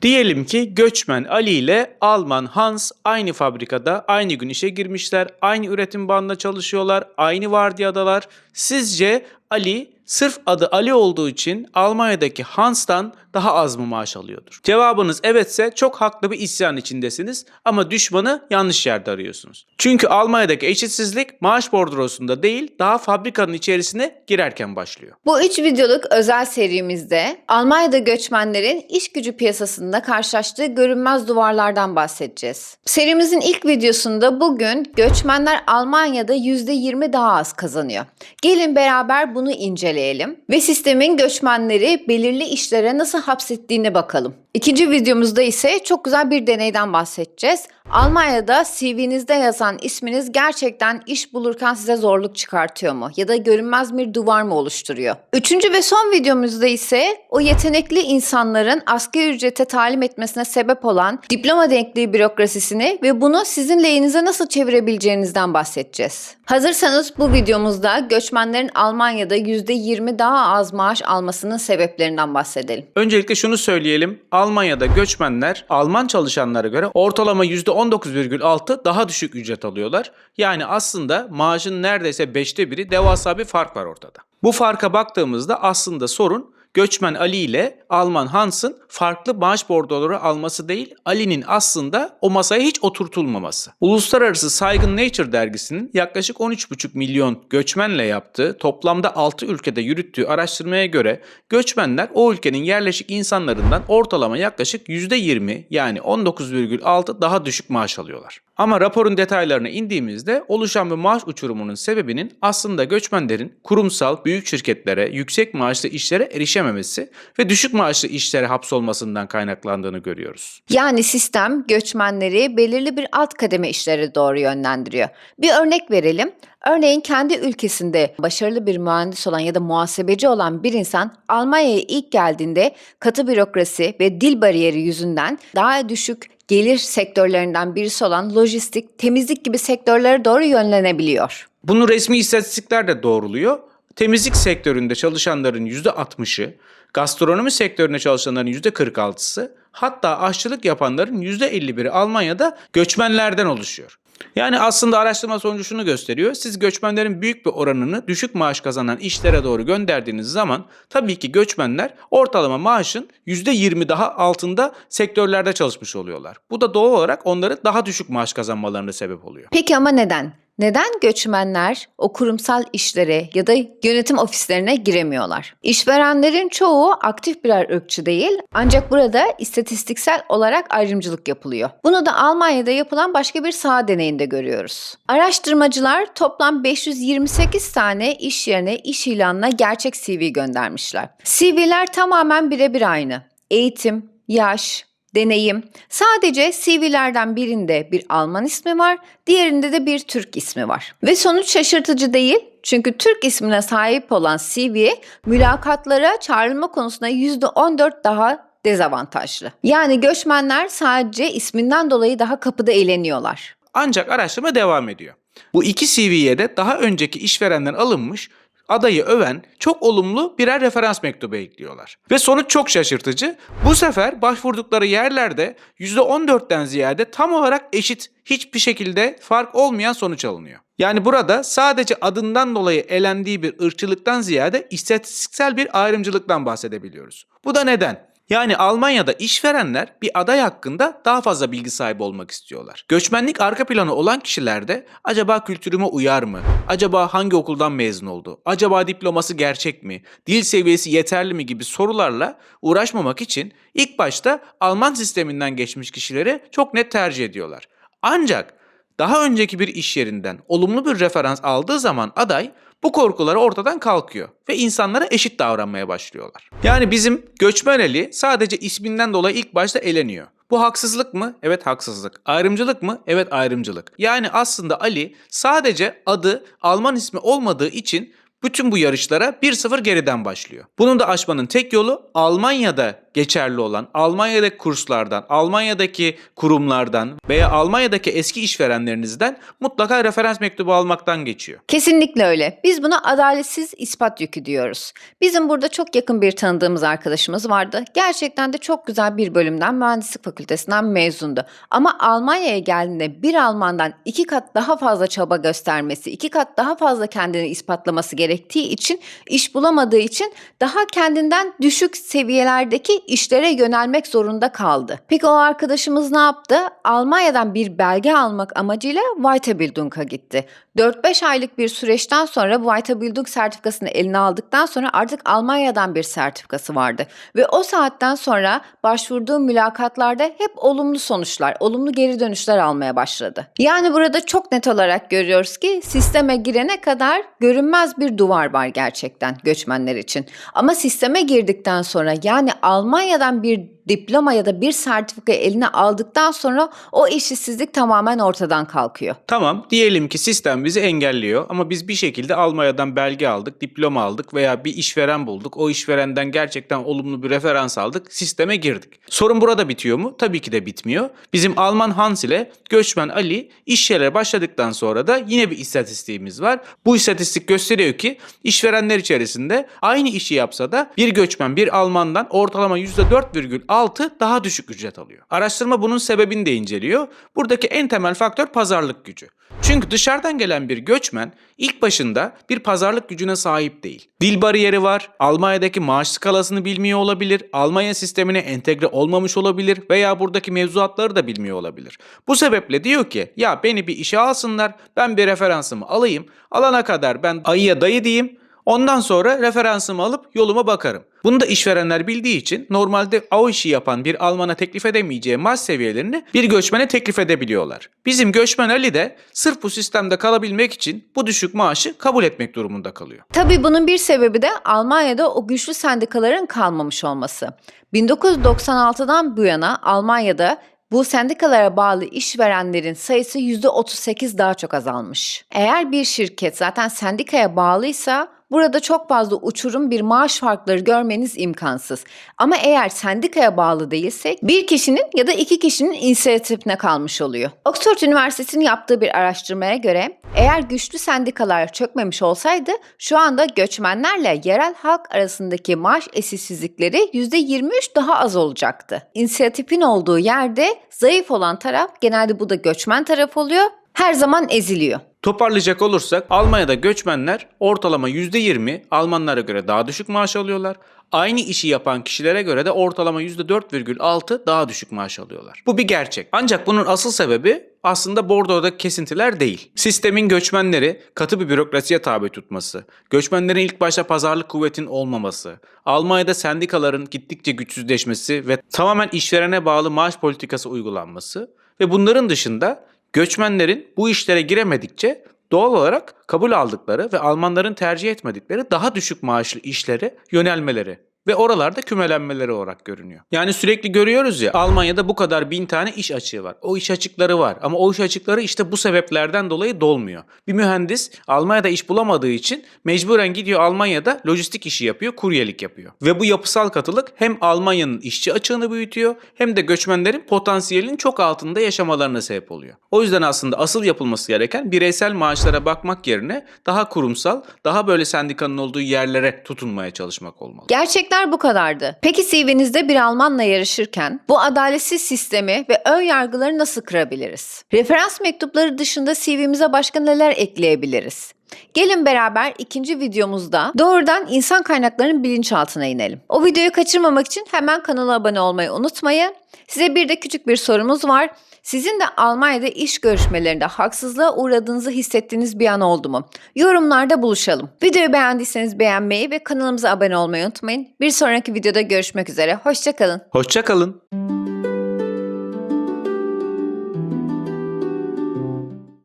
Diyelim ki göçmen Ali ile Alman Hans aynı fabrikada aynı gün işe girmişler, aynı üretim bandında çalışıyorlar, aynı vardiyadalar. Sizce Ali sırf adı Ali olduğu için Almanya'daki Hans'tan daha az mı maaş alıyordur? Cevabınız evetse çok haklı bir isyan içindesiniz ama düşmanı yanlış yerde arıyorsunuz. Çünkü Almanya'daki eşitsizlik maaş bordrosunda değil daha fabrikanın içerisine girerken başlıyor. Bu 3 videoluk özel serimizde Almanya'da göçmenlerin iş gücü piyasasında karşılaştığı görünmez duvarlardan bahsedeceğiz. Serimizin ilk videosunda bugün göçmenler Almanya'da %20 daha az kazanıyor. Gelin beraber bunu inceleyelim ve sistemin göçmenleri belirli işlere nasıl hapsettiğine bakalım. İkinci videomuzda ise çok güzel bir deneyden bahsedeceğiz. Almanya'da CV'nizde yazan isminiz gerçekten iş bulurken size zorluk çıkartıyor mu? Ya da görünmez bir duvar mı oluşturuyor? Üçüncü ve son videomuzda ise o yetenekli insanların asgari ücrete talim etmesine sebep olan diploma denkliği bürokrasisini ve bunu sizin lehinize nasıl çevirebileceğinizden bahsedeceğiz. Hazırsanız bu videomuzda göçmenlerin Almanya'da %20 daha az maaş almasının sebeplerinden bahsedelim. Öncelikle şunu söyleyelim. Almanya'da göçmenler Alman çalışanlara göre ortalama %19,6 daha düşük ücret alıyorlar. Yani aslında maaşın neredeyse 5'te biri devasa bir fark var ortada. Bu farka baktığımızda aslında sorun göçmen Ali ile Alman Hans'ın farklı maaş bordroları alması değil, Ali'nin aslında o masaya hiç oturtulmaması. Uluslararası Saygın Nature dergisinin yaklaşık 13,5 milyon göçmenle yaptığı, toplamda 6 ülkede yürüttüğü araştırmaya göre göçmenler o ülkenin yerleşik insanlarından ortalama yaklaşık %20 yani 19,6 daha düşük maaş alıyorlar. Ama raporun detaylarına indiğimizde oluşan bu maaş uçurumunun sebebinin aslında göçmenlerin kurumsal büyük şirketlere, yüksek maaşlı işlere erişememesi ve düşük maaşlı işlere hapsolmasından kaynaklandığını görüyoruz. Yani sistem göçmenleri belirli bir alt kademe işlere doğru yönlendiriyor. Bir örnek verelim. Örneğin kendi ülkesinde başarılı bir mühendis olan ya da muhasebeci olan bir insan Almanya'ya ilk geldiğinde katı bürokrasi ve dil bariyeri yüzünden daha düşük gelir sektörlerinden birisi olan lojistik, temizlik gibi sektörlere doğru yönlenebiliyor. Bunu resmi istatistikler de doğruluyor. Temizlik sektöründe çalışanların %60'ı, gastronomi sektöründe çalışanların %46'sı, hatta aşçılık yapanların %51'i Almanya'da göçmenlerden oluşuyor. Yani aslında araştırma sonucu şunu gösteriyor. Siz göçmenlerin büyük bir oranını düşük maaş kazanan işlere doğru gönderdiğiniz zaman tabii ki göçmenler ortalama maaşın %20 daha altında sektörlerde çalışmış oluyorlar. Bu da doğal olarak onların daha düşük maaş kazanmalarına sebep oluyor. Peki ama neden? Neden göçmenler o kurumsal işlere ya da yönetim ofislerine giremiyorlar? İşverenlerin çoğu aktif birer ırkçı değil, ancak burada istatistiksel olarak ayrımcılık yapılıyor. Bunu da Almanya'da yapılan başka bir saha deneyinde görüyoruz. Araştırmacılar toplam 528 tane iş yerine iş ilanına gerçek CV göndermişler. CV'ler tamamen birebir aynı. Eğitim, yaş, deneyim. Sadece CV'lerden birinde bir Alman ismi var, diğerinde de bir Türk ismi var. Ve sonuç şaşırtıcı değil. Çünkü Türk ismine sahip olan CV mülakatlara çağrılma konusunda %14 daha dezavantajlı. Yani göçmenler sadece isminden dolayı daha kapıda eğleniyorlar. Ancak araştırma devam ediyor. Bu iki CV'ye de daha önceki işverenden alınmış adayı öven çok olumlu birer referans mektubu ekliyorlar. Ve sonuç çok şaşırtıcı. Bu sefer başvurdukları yerlerde %14'ten ziyade tam olarak eşit, hiçbir şekilde fark olmayan sonuç alınıyor. Yani burada sadece adından dolayı elendiği bir ırkçılıktan ziyade istatistiksel bir ayrımcılıktan bahsedebiliyoruz. Bu da neden? Yani Almanya'da işverenler bir aday hakkında daha fazla bilgi sahibi olmak istiyorlar. Göçmenlik arka planı olan kişiler de acaba kültürüme uyar mı? Acaba hangi okuldan mezun oldu? Acaba diploması gerçek mi? Dil seviyesi yeterli mi gibi sorularla uğraşmamak için ilk başta Alman sisteminden geçmiş kişileri çok net tercih ediyorlar. Ancak daha önceki bir iş yerinden olumlu bir referans aldığı zaman aday bu korkuları ortadan kalkıyor ve insanlara eşit davranmaya başlıyorlar. Yani bizim göçmen Ali sadece isminden dolayı ilk başta eleniyor. Bu haksızlık mı? Evet haksızlık. Ayrımcılık mı? Evet ayrımcılık. Yani aslında Ali sadece adı Alman ismi olmadığı için bütün bu yarışlara 1-0 geriden başlıyor. Bunu da aşmanın tek yolu Almanya'da geçerli olan Almanya'daki kurslardan, Almanya'daki kurumlardan veya Almanya'daki eski işverenlerinizden mutlaka referans mektubu almaktan geçiyor. Kesinlikle öyle. Biz buna adaletsiz ispat yükü diyoruz. Bizim burada çok yakın bir tanıdığımız arkadaşımız vardı. Gerçekten de çok güzel bir bölümden, mühendislik fakültesinden mezundu. Ama Almanya'ya geldiğinde bir Almandan 2 kat daha fazla çaba göstermesi, 2 kat daha fazla kendini ispatlaması gerektiği için, iş bulamadığı için daha kendinden düşük seviyelerdeki işlere yönelmek zorunda kaldı. Peki o arkadaşımız ne yaptı? Almanya'dan bir belge almak amacıyla Weiterbildung'a gitti. 4-5 aylık bir süreçten sonra Weiterbildung sertifikasını eline aldıktan sonra artık Almanya'dan bir sertifikası vardı. Ve o saatten sonra başvurduğu mülakatlarda hep olumlu sonuçlar, olumlu geri dönüşler almaya başladı. Yani burada çok net olarak görüyoruz ki sisteme girene kadar görünmez bir duvar var gerçekten göçmenler için. Ama sisteme girdikten sonra, yani Almanya'dan bir diploma ya da bir sertifika eline aldıktan sonra o işsizlik tamamen ortadan kalkıyor. Tamam, diyelim ki sistem bizi engelliyor ama biz bir şekilde Almanya'dan belge aldık, diploma aldık veya bir işveren bulduk. O işverenden gerçekten olumlu bir referans aldık, sisteme girdik. Sorun burada bitiyor mu? Tabii ki de bitmiyor. Bizim Alman Hans ile göçmen Ali iş yerine başladıktan sonra da yine bir istatistiğimiz var. Bu istatistik gösteriyor ki işverenler içerisinde aynı işi yapsa da bir göçmen bir Almandan ortalama %4,6 daha düşük ücret alıyor. Araştırma bunun sebebini de inceliyor. Buradaki en temel faktör pazarlık gücü. Çünkü dışarıdan gelen bir göçmen ilk başında bir pazarlık gücüne sahip değil. Dil bariyeri var, Almanya'daki maaş skalasını bilmiyor olabilir, Almanya sistemine entegre olmamış olabilir veya buradaki mevzuatları da bilmiyor olabilir. Bu sebeple diyor ki ya beni bir işe alsınlar, ben bir referansımı alayım, alana kadar ben ayıya dayı diyeyim, ondan sonra referansımı alıp yoluma bakarım. Bunu da işverenler bildiği için normalde o işi yapan bir Alman'a teklif edemeyeceği maaş seviyelerini bir göçmene teklif edebiliyorlar. Bizim göçmen Ali de sırf bu sistemde kalabilmek için bu düşük maaşı kabul etmek durumunda kalıyor. Tabii bunun bir sebebi de Almanya'da o güçlü sendikaların kalmamış olması. 1996'dan bu yana Almanya'da bu sendikalara bağlı işverenlerin sayısı %38 daha çok azalmış. Eğer bir şirket zaten sendikaya bağlıysa burada çok fazla uçurum bir maaş farkları görmeniz imkansız. Ama eğer sendikaya bağlı değilsek bir kişinin ya da 2 kişinin inisiyatifine kalmış oluyor. Oxford Üniversitesi'nin yaptığı bir araştırmaya göre eğer güçlü sendikalar çökmemiş olsaydı şu anda göçmenlerle yerel halk arasındaki maaş eşitsizlikleri %23 daha az olacaktı. İnisiyatifin olduğu yerde zayıf olan taraf, genelde bu da göçmen taraf oluyor, her zaman eziliyor. Toparlayacak olursak Almanya'da göçmenler ortalama %20 Almanlara göre daha düşük maaş alıyorlar. Aynı işi yapan kişilere göre de ortalama %4,6 daha düşük maaş alıyorlar. Bu bir gerçek. Ancak bunun asıl sebebi aslında bordrodaki kesintiler değil. Sistemin göçmenleri katı bir bürokrasiye tabi tutması, göçmenlerin ilk başta pazarlık kuvvetinin olmaması, Almanya'da sendikaların gittikçe güçsüzleşmesi ve tamamen işverene bağlı maaş politikası uygulanması ve bunların dışında göçmenlerin bu işlere giremedikçe doğal olarak kabul aldıkları ve Almanların tercih etmedikleri daha düşük maaşlı işlere yönelmeleri ve oralarda kümelenmeleri olarak görünüyor. Yani sürekli görüyoruz ya, Almanya'da bu kadar 1000 tane iş açığı var. O iş açıkları var ama o iş açıkları işte bu sebeplerden dolayı dolmuyor. Bir mühendis Almanya'da iş bulamadığı için mecburen gidiyor Almanya'da lojistik işi yapıyor, kuryelik yapıyor. Ve bu yapısal katılık hem Almanya'nın işçi açığını büyütüyor hem de göçmenlerin potansiyelinin çok altında yaşamalarına sebep oluyor. O yüzden aslında asıl yapılması gereken bireysel maaşlara bakmak yerine daha kurumsal, daha böyle sendikanın olduğu yerlere tutunmaya çalışmak olmalı. Gerçekler bu kadardı. Peki CV'nizde bir Almanla yarışırken bu adaletsiz sistemi ve ön yargıları nasıl kırabiliriz? Referans mektupları dışında CV'mize başka neler ekleyebiliriz? Gelin beraber ikinci videomuzda doğrudan insan kaynaklarının bilinçaltına inelim. O videoyu kaçırmamak için hemen kanala abone olmayı unutmayın. Size bir de küçük bir sorumuz var. Sizin de Almanya'da iş görüşmelerinde haksızlığa uğradığınızı hissettiğiniz bir an oldu mu? Yorumlarda buluşalım. Videoyu beğendiyseniz beğenmeyi ve kanalımıza abone olmayı unutmayın. Bir sonraki videoda görüşmek üzere. Hoşça kalın. Hoşça kalın.